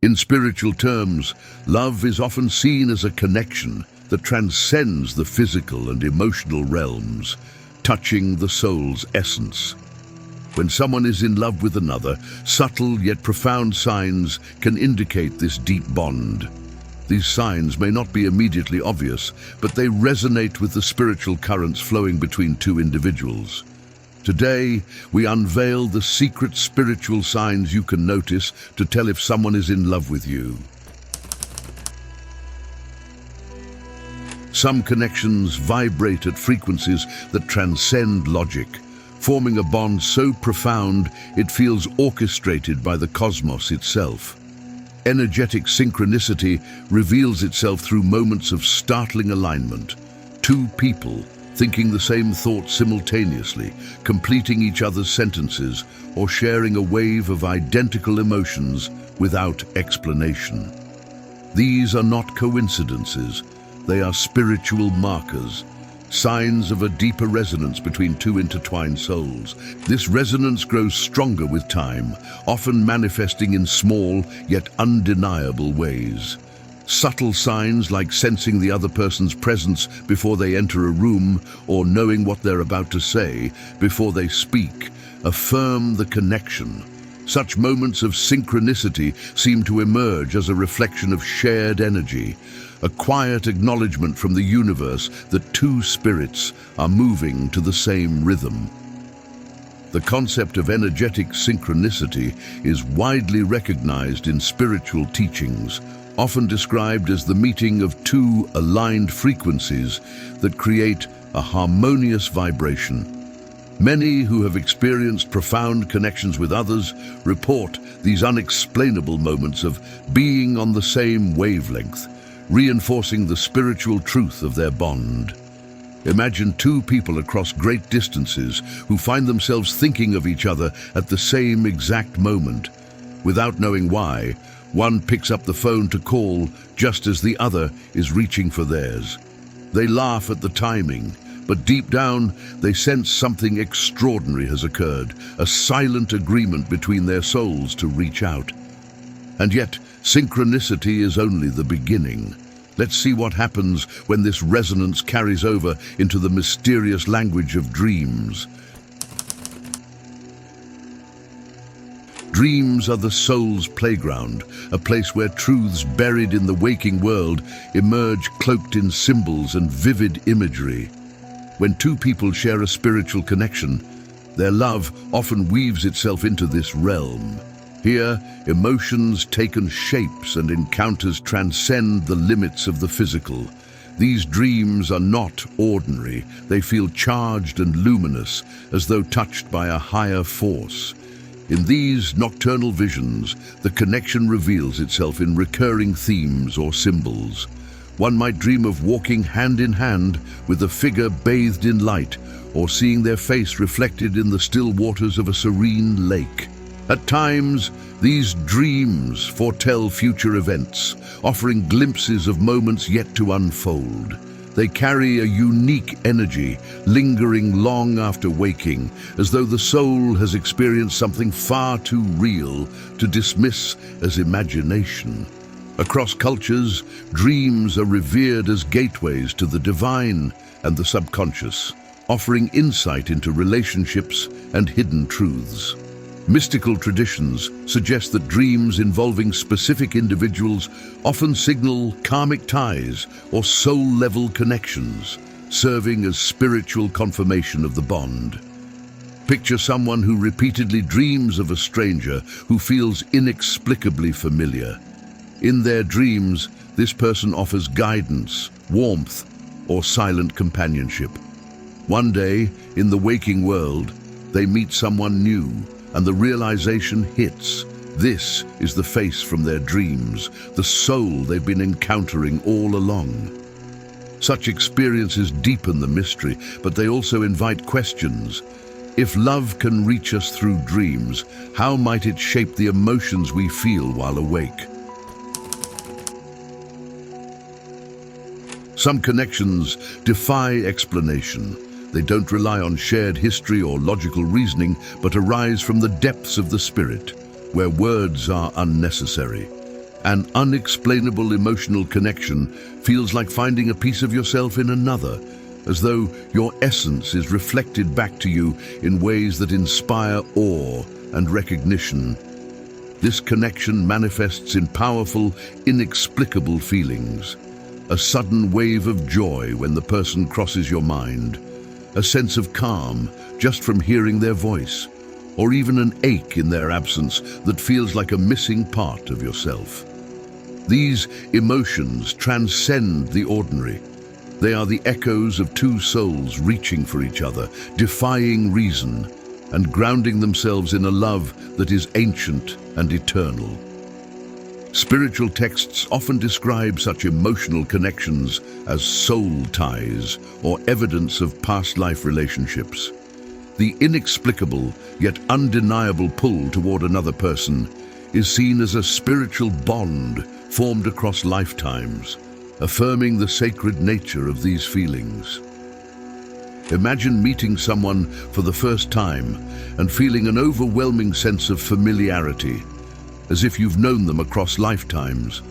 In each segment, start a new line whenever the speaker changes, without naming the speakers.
In spiritual terms, love is often seen as a connection that transcends the physical and emotional realms, touching the soul's essence. When someone is in love with another, subtle yet profound signs can indicate this deep bond. These signs may not be immediately obvious, but they resonate with the spiritual currents flowing between two individuals. Today, we unveil the secret spiritual signs you can notice to tell if someone is in love with you. Some connections vibrate at frequencies that transcend logic, forming a bond so profound it feels orchestrated by the cosmos itself. Energetic synchronicity reveals itself through moments of startling alignment. Two people thinking the same thought simultaneously, completing each other's sentences, or sharing a wave of identical emotions without explanation. These are not coincidences, they are spiritual markers, signs of a deeper resonance between two intertwined souls. This resonance grows stronger with time, often manifesting in small yet undeniable ways. Subtle signs like sensing the other person's presence before they enter a room or knowing what they're about to say before they speak affirm the connection. Such moments of synchronicity seem to emerge as a reflection of shared energy, a quiet acknowledgement from the universe that two spirits are moving to the same rhythm. The concept of energetic synchronicity is widely recognized in spiritual teachings, often described as the meeting of two aligned frequencies that create a harmonious vibration. Many who have experienced profound connections with others report these unexplainable moments of being on the same wavelength, reinforcing the spiritual truth of their bond. Imagine two people across great distances who find themselves thinking of each other at the same exact moment. Without knowing why, one picks up the phone to call just as the other is reaching for theirs. They laugh at the timing, but deep down they sense something extraordinary has occurred, a silent agreement between their souls to reach out. And yet, synchronicity is only the beginning. Let's see what happens when this resonance carries over into the mysterious language of dreams. Dreams are the soul's playground, a place where truths buried in the waking world emerge cloaked in symbols and vivid imagery. When two people share a spiritual connection, their love often weaves itself into this realm. Here, emotions take on shapes and encounters transcend the limits of the physical. These dreams are not ordinary. They feel charged and luminous, as though touched by a higher force. In these nocturnal visions, the connection reveals itself in recurring themes or symbols. One might dream of walking hand in hand with a figure bathed in light, or seeing their face reflected in the still waters of a serene lake. At times, these dreams foretell future events, offering glimpses of moments yet to unfold. They carry a unique energy, lingering long after waking, as though the soul has experienced something far too real to dismiss as imagination. Across cultures, dreams are revered as gateways to the divine and the subconscious, offering insight into relationships and hidden truths. Mystical traditions suggest that dreams involving specific individuals often signal karmic ties or soul-level connections, serving as spiritual confirmation of the bond. Picture someone who repeatedly dreams of a stranger who feels inexplicably familiar. In their dreams, this person offers guidance, warmth, or silent companionship. One day, in the waking world, they meet someone new, and the realization hits. This is the face from their dreams, the soul they've been encountering all along. Such experiences deepen the mystery, but they also invite questions. If love can reach us through dreams, how might it shape the emotions we feel while awake? Some connections defy explanation. They don't rely on shared history or logical reasoning, but arise from the depths of the spirit, where words are unnecessary. An unexplainable emotional connection feels like finding a piece of yourself in another, as though your essence is reflected back to you in ways that inspire awe and recognition. This connection manifests in powerful, inexplicable feelings. A sudden wave of joy when the person crosses your mind, a sense of calm just from hearing their voice, or even an ache in their absence that feels like a missing part of yourself. These emotions transcend the ordinary. They are the echoes of two souls reaching for each other, defying reason, and grounding themselves in a love that is ancient and eternal. Spiritual texts often describe such emotional connections as soul ties or evidence of past life relationships. The inexplicable yet undeniable pull toward another person is seen as a spiritual bond formed across lifetimes, affirming the sacred nature of these feelings. Imagine meeting someone for the first time and feeling an overwhelming sense of familiarity, as if you've known them across lifetimes.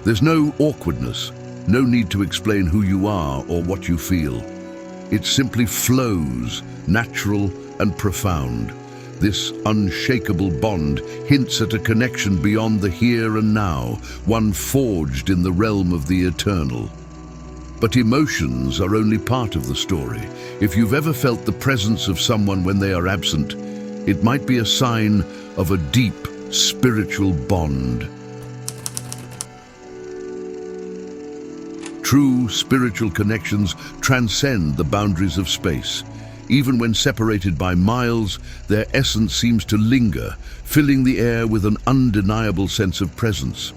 There's no awkwardness, no need to explain who you are or what you feel. It simply flows, natural and profound. This unshakable bond hints at a connection beyond the here and now, one forged in the realm of the eternal. But emotions are only part of the story. If you've ever felt the presence of someone when they are absent, it might be a sign of a deep spiritual bond. True spiritual connections transcend the boundaries of space. Even when separated by miles, their essence seems to linger, filling the air with an undeniable sense of presence.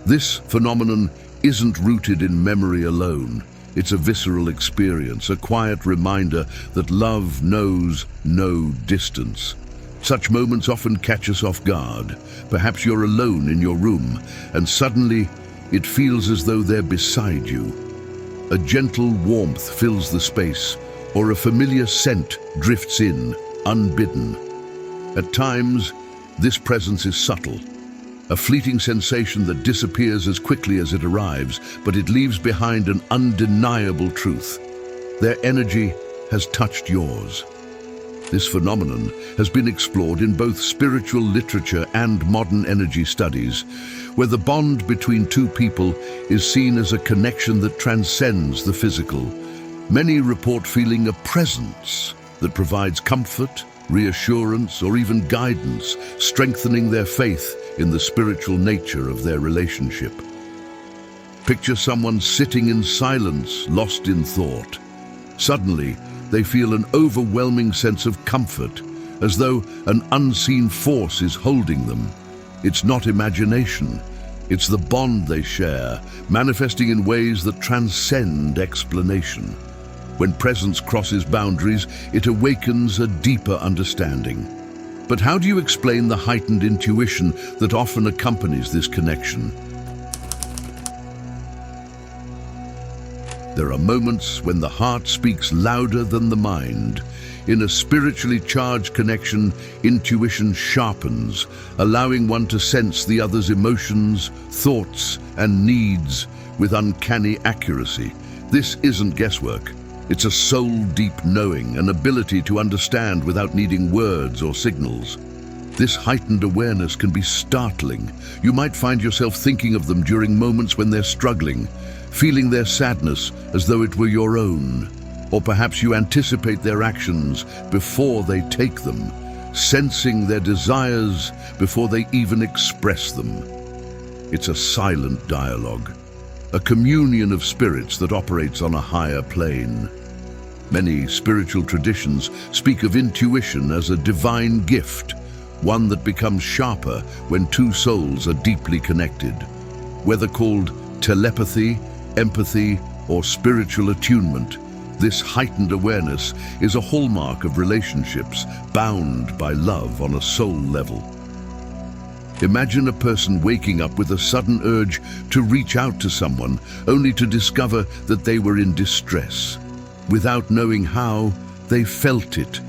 This phenomenon isn't rooted in memory alone. It's a visceral experience, a quiet reminder that love knows no distance. Such moments often catch us off guard. Perhaps you're alone in your room, and suddenly it feels as though they're beside you. A gentle warmth fills the space, or a familiar scent drifts in, unbidden. At times, this presence is subtle, a fleeting sensation that disappears as quickly as it arrives, but it leaves behind an undeniable truth. Their energy has touched yours. This phenomenon has been explored in both spiritual literature and modern energy studies, where the bond between two people is seen as a connection that transcends the physical. Many report feeling a presence that provides comfort, reassurance, or even guidance, strengthening their faith in the spiritual nature of their relationship. Picture someone sitting in silence, lost in thought. Suddenly, they feel an overwhelming sense of comfort, as though an unseen force is holding them. It's not imagination, it's the bond they share, manifesting in ways that transcend explanation. When presence crosses boundaries, it awakens a deeper understanding. But how do you explain the heightened intuition that often accompanies this connection? There are moments when the heart speaks louder than the mind. In a spiritually charged connection, intuition sharpens, allowing one to sense the other's emotions, thoughts, and needs with uncanny accuracy. This isn't guesswork. It's a soul-deep knowing, an ability to understand without needing words or signals. This heightened awareness can be startling. You might find yourself thinking of them during moments when they're struggling, feeling their sadness as though it were your own. Or perhaps you anticipate their actions before they take them, sensing their desires before they even express them. It's a silent dialogue, a communion of spirits that operates on a higher plane. Many spiritual traditions speak of intuition as a divine gift, one that becomes sharper when two souls are deeply connected. Whether called telepathy, empathy, or spiritual attunement, this heightened awareness is a hallmark of relationships bound by love on a soul level. Imagine a person waking up with a sudden urge to reach out to someone, only to discover that they were in distress. Without knowing how, they felt it,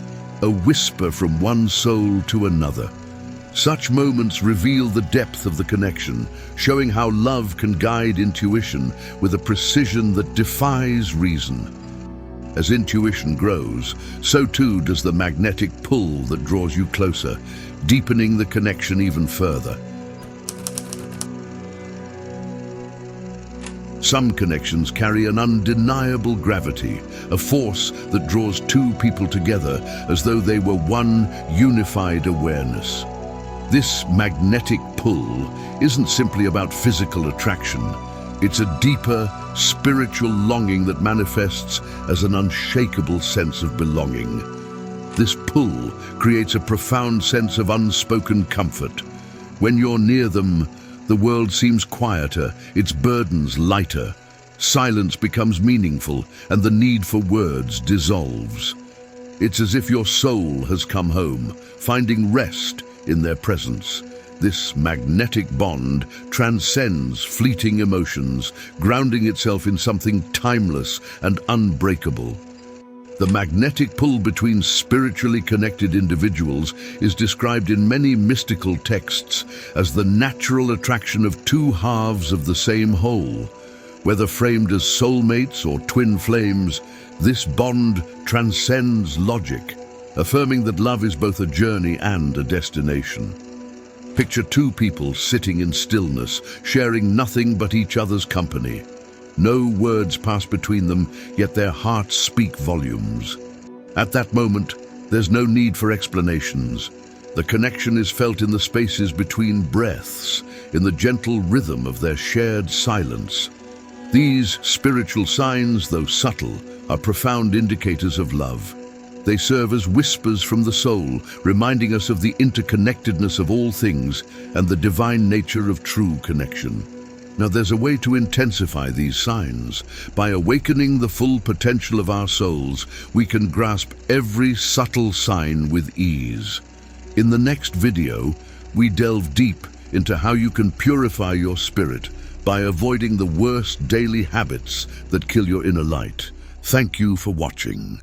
a whisper from one soul to another. Such moments reveal the depth of the connection, showing how love can guide intuition with a precision that defies reason. As intuition grows, so too does the magnetic pull that draws you closer, deepening the connection even further. Some connections carry an undeniable gravity, a force that draws two people together as though they were one unified awareness. This magnetic pull isn't simply about physical attraction. It's a deeper, spiritual longing that manifests as an unshakable sense of belonging. This pull creates a profound sense of unspoken comfort. When you're near them, the world seems quieter, its burdens lighter. Silence becomes meaningful, and the need for words dissolves. It's as if your soul has come home, finding rest in their presence. This magnetic bond transcends fleeting emotions, grounding itself in something timeless and unbreakable. The magnetic pull between spiritually connected individuals is described in many mystical texts as the natural attraction of two halves of the same whole. Whether framed as soulmates or twin flames, this bond transcends logic, affirming that love is both a journey and a destination. Picture two people sitting in stillness, sharing nothing but each other's company. No words pass between them, yet their hearts speak volumes. At that moment, there's no need for explanations. The connection is felt in the spaces between breaths, in the gentle rhythm of their shared silence. These spiritual signs, though subtle, are profound indicators of love. They serve as whispers from the soul, reminding us of the interconnectedness of all things and the divine nature of true connection. Now, there's a way to intensify these signs. By awakening the full potential of our souls, we can grasp every subtle sign with ease. In the next video, we delve deep into how you can purify your spirit by avoiding the worst daily habits that kill your inner light. Thank you for watching.